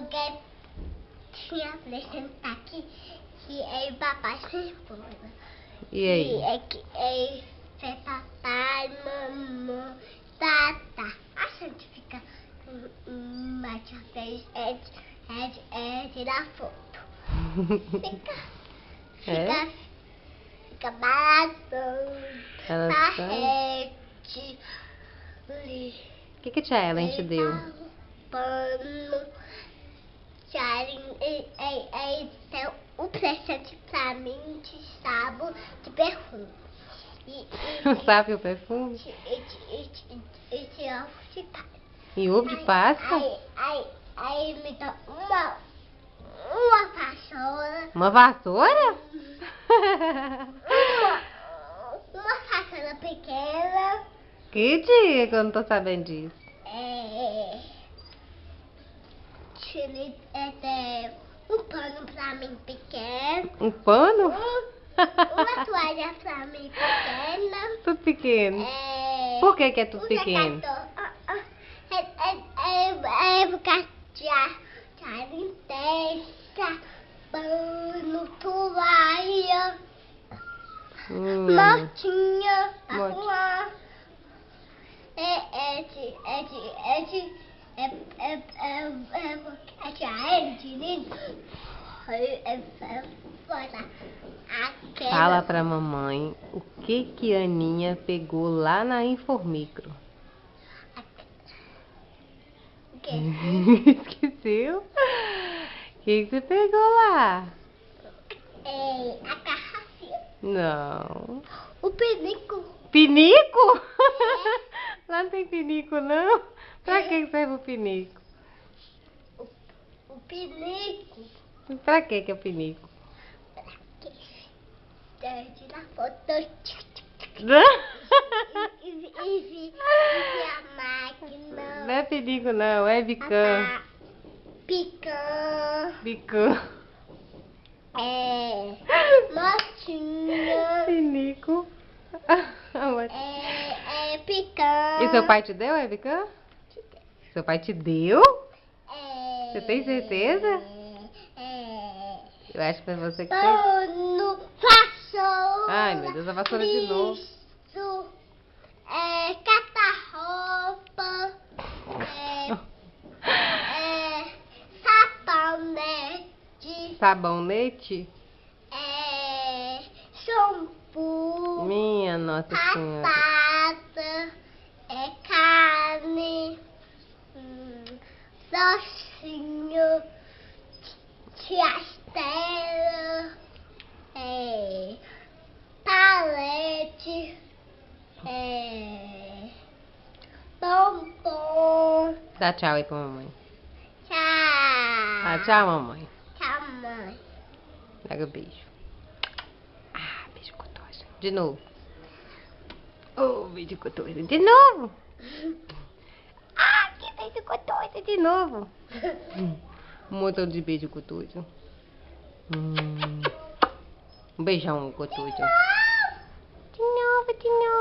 Porque tinha presente aqui que é papai sem bola. E aí? E é que é papai, mamãe, tata. A gente fica mais vez tirar foto. Fica balançando na rede. O que a tia Ellen te deu? Pano. Então, o presente pra mim de sábado de perfume. Sabe o perfume? E ovo de Páscoa. E ovo de Páscoa? Aí me dá uma vassoura. Uma vassoura? Uma vassoura pequena. Que dia que eu não tô sabendo disso? Um pano pra mim pequeno. Um pano? Uma toalha pra mim pequena. Tudo pequeno. Por que é tudo pequeno? Porque já limpeza, pano, toalha, motinha, arrumar. Fala pra mamãe o que a Aninha pegou lá na Informicro. Esqueceu? O que você pegou lá? A garrafinha. Não. O pinico. Pinico? Lá não tem pinico, não? Pra que serve o pinico? O pinico. Pra que é o pinico? Tirar foto. E a máquina. Não é pinico, não. É bicã. Bicã. Motinha. Pinico. Picã. E seu pai te deu, Bicã? Seu pai te deu? Você tem certeza? Eu acho que foi você que fez. Pano, vassoura. Ai, meu Deus, a vassoura de novo. Cata-roupa. Sabonete. Sabonete? Shampoo. Minha Nossa Senhora. Batata. Carne. Docinho. Tiastela. Palete. Bombom. Dá tchau aí pra mamãe. Tchau. Ah, tchau, mamãe. Tchau, mãe. Pega o beijo. Ah, beijo gostoso. De novo. Oh, beijo gostoso. De novo. Ah, que beijo gostoso. De novo. Um montão de beijo gostoso. Um beijão gostoso. De novo, de novo.